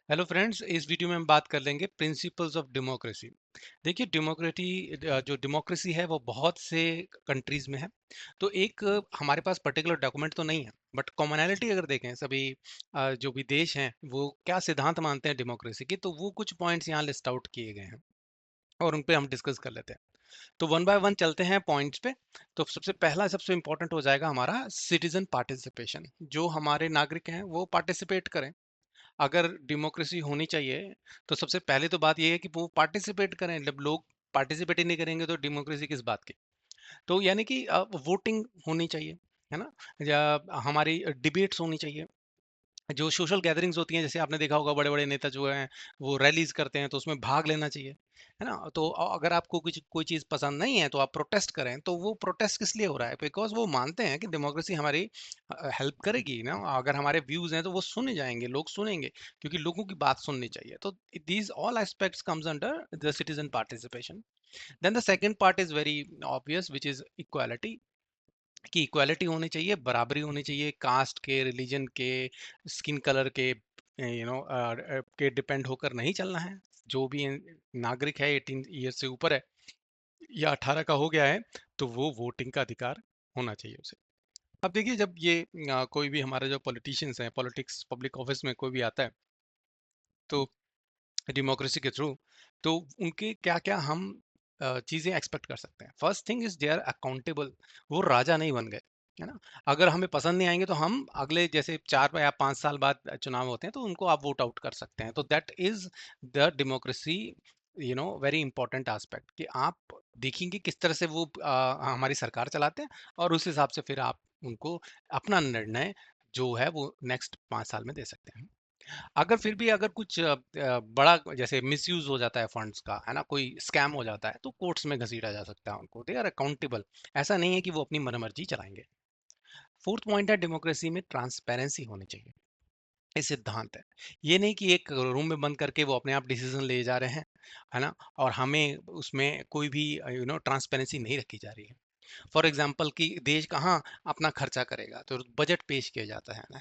Hello friends, इस video में हम बात कर लेंगे प्रिंसिपल्स ऑफ डेमोक्रेसी। देखिए, जो डेमोक्रेसी है वो बहुत से कंट्रीज में है। तो एक हमारे पास पर्टिकुलर डॉक्यूमेंट तो नहीं है, बट कॉमनैलिटी अगर देखें सभी जो भी देश हैं वो क्या सिद्धांत मानते हैं डेमोक्रेसी के, तो वो कुछ पॉइंट्स यहाँ लिस्ट आउट किए गए हैं और उन पे हम डिस्कस कर लेते हैं। तो वन बाय वन चलते हैं पॉइंट्स पे। तो सबसे इंपॉर्टेंट हो जाएगा हमारा सिटीजन पार्टिसिपेशन। जो हमारे नागरिक हैं वो पार्टिसिपेट करें। अगर डेमोक्रेसी होनी चाहिए तो सबसे पहले तो बात यह है कि वो पार्टिसिपेट करें। जब लोग पार्टिसिपेट ही नहीं करेंगे तो डेमोक्रेसी किस बात की। तो यानी कि वोटिंग होनी चाहिए, है ना, या हमारी डिबेट्स होनी चाहिए। जो सोशल गैदरिंग्स होती हैं, जैसे आपने देखा होगा बड़े बड़े नेता जो हैं वो रैलीज करते हैं, तो उसमें भाग लेना चाहिए, है ना। तो अगर आपको कुछ कोई चीज़ पसंद नहीं है तो आप प्रोटेस्ट करें। तो वो प्रोटेस्ट किस लिए हो रहा है? बिकॉज वो मानते हैं कि डेमोक्रेसी हमारी हेल्प करेगी ना। अगर हमारे व्यूज हैं तो वो सुने जाएंगे, लोग सुनेंगे, क्योंकि लोगों की बात सुननी चाहिए। तो these all aspects comes under the citizen participation. Then the second part is very obvious, which is equality. कि इक्वालिटी होनी चाहिए, बराबरी होनी चाहिए, कास्ट के, रिलीजन के, स्किन कलर के, के डिपेंड होकर नहीं चलना है। जो भी नागरिक है 18 ईयर से ऊपर है या 18 का हो गया है, तो वो वोटिंग का अधिकार होना चाहिए उसे। अब देखिए, जब ये कोई भी हमारे जो पॉलिटिशियंस हैं, पॉलिटिक्स पब्लिक ऑफिस में कोई भी आता है, तो डेमोक्रेसी के थ्रू, तो उनके क्या क्या हम चीजें एक्सपेक्ट कर सकते हैं। First thing is they are accountable. वो राजा नहीं बन गए, है ना। अगर हमें पसंद नहीं आएंगे तो हम अगले जैसे 4 या 5 साल बाद चुनाव होते हैं तो उनको आप वोट आउट कर सकते हैं। तो that is the democracy, very important aspect, कि आप देखेंगे किस तरह से वो हमारी सरकार चलाते हैं, और उस हिसाब से फिर आप उनको अपना निर्णय जो है वो नेक्स्ट 5 साल में दे सकते हैं। अगर फिर भी अगर कुछ बड़ा जैसे मिसयूज हो जाता है फंड्स का, है ना, कोई स्कैम हो जाता है, तो कोर्ट्स में घसीटा जा सकता है उनको। They are accountable. ऐसा नहीं है कि वो अपनी मनमर्जी चलाएंगे। फोर्थ पॉइंट है, डेमोक्रेसी में ट्रांसपेरेंसी होनी चाहिए। ये सिद्धांत है। ये नहीं कि एक रूम में बंद करके वो अपने आप डिसीजन ले जा रहे हैं, है ना, और हमें उसमें कोई भी ट्रांसपेरेंसी नहीं रखी जा रही है। फॉर एग्जाम्पल कि देश कहाँ अपना खर्चा करेगा, तो बजट पेश किया जाता है ना,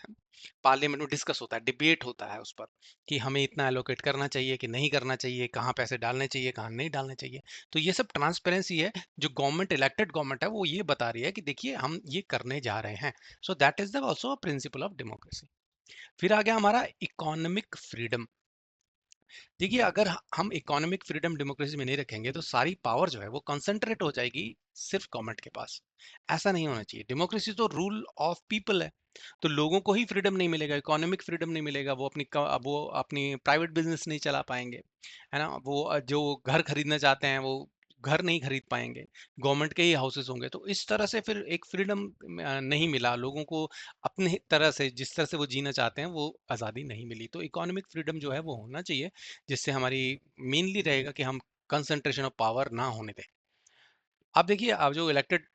पार्लियामेंट में डिस्कस होता है, डिबेट होता है उस पर, कि हमें इतना एलोकेट करना चाहिए कि नहीं करना चाहिए, कहाँ पैसे डालने चाहिए, कहाँ नहीं डालने चाहिए। तो ये सब ट्रांसपेरेंसी है। जो गवर्नमेंट, इलेक्टेड गवर्नमेंट है, वो ये बता रही है कि देखिए हम ये करने जा रहे हैं। So that is the also principle of democracy. फिर आ गया हमारा इकोनॉमिक फ्रीडम। देखिए, अगर हम इकोनॉमिक फ्रीडम डेमोक्रेसी में नहीं रखेंगे तो सारी पावर जो है वो कंसंट्रेट हो जाएगी सिर्फ गवर्नमेंट के पास। ऐसा नहीं होना चाहिए। डेमोक्रेसी तो रूल ऑफ पीपल है। तो लोगों को ही फ्रीडम नहीं मिलेगा, इकोनॉमिक फ्रीडम नहीं मिलेगा, वो अपनी प्राइवेट बिजनेस नहीं चला पाएंगे, है ना। वो जो घर खरीदना चाहते हैं वो घर नहीं खरीद पाएंगे, गवर्नमेंट के ही हाउसेस होंगे। तो इस तरह से फिर एक फ्रीडम नहीं मिला लोगों को। अपने तरह से, जिस तरह से वो जीना चाहते हैं, वो आज़ादी नहीं मिली। तो इकोनॉमिक फ्रीडम जो है वो होना चाहिए, जिससे हमारी मेनली रहेगा कि हम कंसंट्रेशन ऑफ पावर ना होने दें। अब देखिए, अब जो इलेक्टेड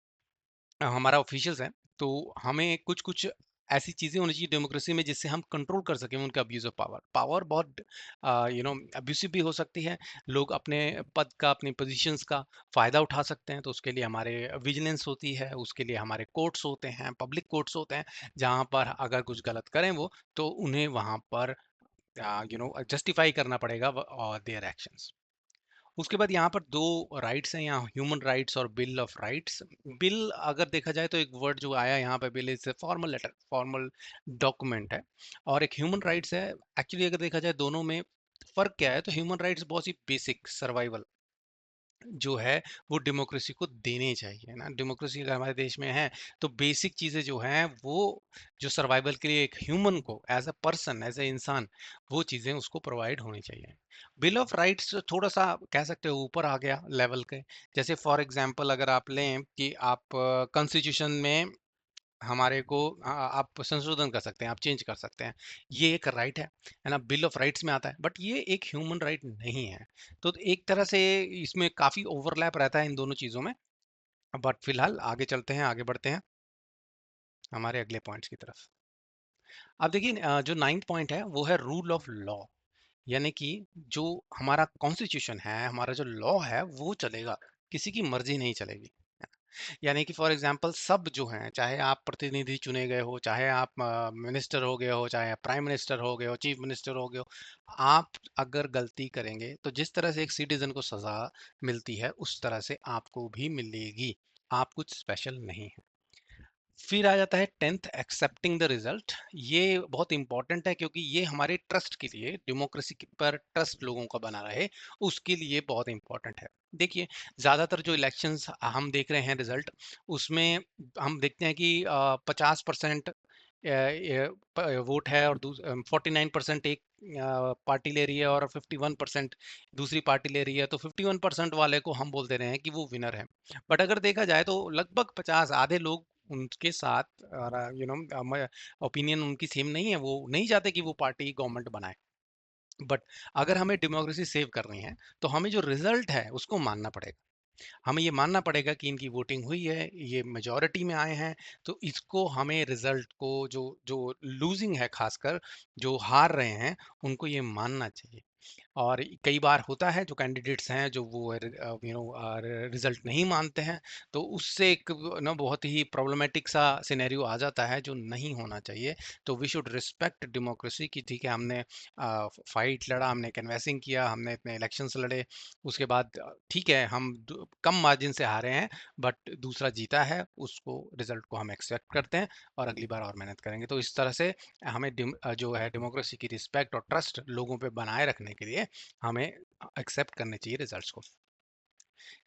हमारा ऑफिशियल्स हैं, तो हमें कुछ कुछ ऐसी चीजें होनी चाहिए डेमोक्रेसी में जिससे हम कंट्रोल कर सकें उनका अब्यूज ऑफ पावर। पावर बहुत अब्यूसिव भी हो सकती है। लोग अपने पद का, अपनी पोजीशंस का फायदा उठा सकते हैं। तो उसके लिए हमारे विजिलेंस होती है, उसके लिए हमारे कोर्ट्स होते हैं, पब्लिक कोर्ट्स होते हैं, जहां पर अगर कुछ गलत करें वो, तो उन्हें वहां पर जस्टिफाई करना पड़ेगा देयर एक्शंस। उसके बाद यहाँ पर दो राइट्स हैं, यहाँ ह्यूमन राइट्स और बिल ऑफ राइट्स। बिल अगर देखा जाए तो एक वर्ड जो आया यहाँ पे, bill is formal letter, formal document है। और एक ह्यूमन राइट्स है। एक्चुअली अगर देखा जाए दोनों में फर्क क्या है, तो ह्यूमन राइट्स बहुत ही बेसिक सर्वाइवल जो है वो डेमोक्रेसी को देने चाहिए ना। डेमोक्रेसी अगर हमारे देश में है, तो बेसिक चीजें जो हैं वो, जो सर्वाइवल के लिए एक ह्यूमन को as a person, as a इंसान, वो चीजें उसको प्रोवाइड होनी चाहिए। बिल ऑफ राइट्स थोड़ा सा कह सकते हो ऊपर आ गया लेवल के। जैसे फॉर एग्जांपल अगर आप लें कि आप कॉन्स्टिट्यूशन में हमारे को आप संशोधन कर सकते हैं, आप चेंज कर सकते हैं, ये एक राइट है ना, बिल ऑफ राइट्स में आता है, बट ये एक ह्यूमन राइट नहीं है। तो एक तरह से इसमें काफी ओवरलैप रहता है इन दोनों चीजों में। बट फिलहाल आगे चलते हैं, आगे बढ़ते हैं हमारे अगले पॉइंट्स की तरफ। अब देखिए, जो नाइन्थ पॉइंट है वो है रूल ऑफ लॉ। यानी कि जो हमारा कॉन्स्टिट्यूशन है, हमारा जो लॉ है वो चलेगा, किसी की मर्जी नहीं चलेगी। यानी कि फॉर एग्जांपल सब जो हैं, चाहे आप प्रतिनिधि चुने गए हो, चाहे आप मिनिस्टर हो गए हो, चाहे आप प्राइम मिनिस्टर हो गए हो, चीफ मिनिस्टर हो गए हो, आप अगर गलती करेंगे तो जिस तरह से एक सिटीजन को सजा मिलती है उस तरह से आपको भी मिलेगी। आप कुछ स्पेशल नहीं है। फिर आ जाता है 10th, एक्सेप्टिंग द रिजल्ट। ये बहुत इंपॉर्टेंट है क्योंकि ये हमारे ट्रस्ट के लिए, डेमोक्रेसी पर ट्रस्ट लोगों का बना रहे, उसके लिए बहुत इंपॉर्टेंट है। देखिए, ज़्यादातर जो इलेक्शंस हम देख रहे हैं रिजल्ट, उसमें हम देखते हैं कि 50% वोट है और 49% एक पार्टी ले रही है और 51% दूसरी पार्टी ले रही है, तो 51% वाले को हम बोल दे रहे हैं कि वो विनर है। बट अगर देखा जाए तो लगभग 50 आधे लोग उनके साथ ओपिनियन उनकी सेम नहीं है, वो नहीं चाहते कि वो पार्टी गवर्नमेंट बनाए। बट अगर हमें डेमोक्रेसी सेव करनी है तो हमें जो रिजल्ट है उसको मानना पड़ेगा। हमें ये मानना पड़ेगा कि इनकी वोटिंग हुई है, ये मेजॉरिटी में आए हैं, तो इसको हमें रिजल्ट को, जो जो लूजिंग है खासकर, जो हार रहे हैं, उनको ये मानना चाहिए। और कई बार होता है जो कैंडिडेट्स हैं जो वो रिजल्ट नहीं मानते हैं, तो उससे एक ना बहुत ही प्रॉब्लमेटिक सा सिनेरियो आ जाता है जो नहीं होना चाहिए। तो वी शुड रिस्पेक्ट डेमोक्रेसी की। ठीक है, हमने फाइट लड़ा, हमने कैनवैसिंग किया, हमने इतने इलेक्शंस लड़े, उसके बाद ठीक है हम कम मार्जिन से हारे हैं, बट दूसरा जीता है, उसको रिजल्ट को हम एक्सेप्ट करते हैं और अगली बार और मेहनत करेंगे। तो इस तरह से हमें जो है डेमोक्रेसी की रिस्पेक्ट और ट्रस्ट लोगों पे बनाए रखने के लिए हमें एक्सेप्ट करने चाहिए रिजल्ट्स को।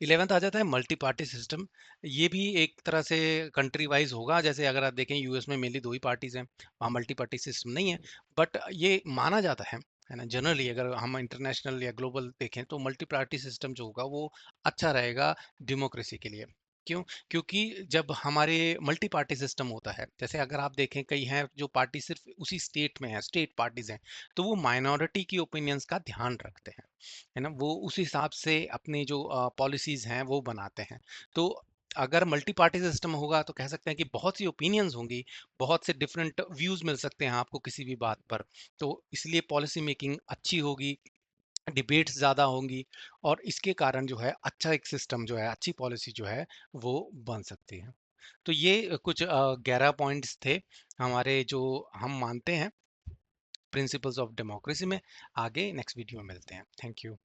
11th आ जाता है मल्टी पार्टी सिस्टम। ये भी एक तरह से कंट्री वाइज होगा। जैसे अगर आप देखें यूएस में मेनली दो ही पार्टीज हैं, वहाँ मल्टी पार्टी सिस्टम नहीं है, बट ये माना जाता है ना। जनरली अगर हम इंटरनेशनल या ग्लोबल देखें तो मल्टी पार्टी सिस्टम जो होगा वो अच्छा रहेगा डेमोक्रेसी के लिए। क्यों? क्योंकि जब हमारे मल्टी पार्टी सिस्टम होता है, जैसे अगर आप देखें कई हैं जो पार्टी सिर्फ उसी स्टेट में है, स्टेट पार्टीज हैं, तो वो माइनॉरिटी की ओपिनियंस का ध्यान रखते हैं, है ना। वो उस हिसाब से अपनी जो पॉलिसीज हैं वो बनाते हैं। तो अगर मल्टी पार्टी सिस्टम होगा तो कह सकते हैं कि बहुत सी ओपिनियंस होंगी, बहुत से डिफरेंट व्यूज मिल सकते हैं आपको किसी भी बात पर। तो इसलिए पॉलिसी मेकिंग अच्छी होगी, डिबेट्स ज़्यादा होंगी, और इसके कारण जो है अच्छा एक सिस्टम जो है, अच्छी पॉलिसी जो है वो बन सकती है। तो ये कुछ 11 पॉइंट्स थे हमारे जो हम मानते हैं प्रिंसिपल्स ऑफ डेमोक्रेसी में। आगे नेक्स्ट वीडियो में मिलते हैं। Thank you.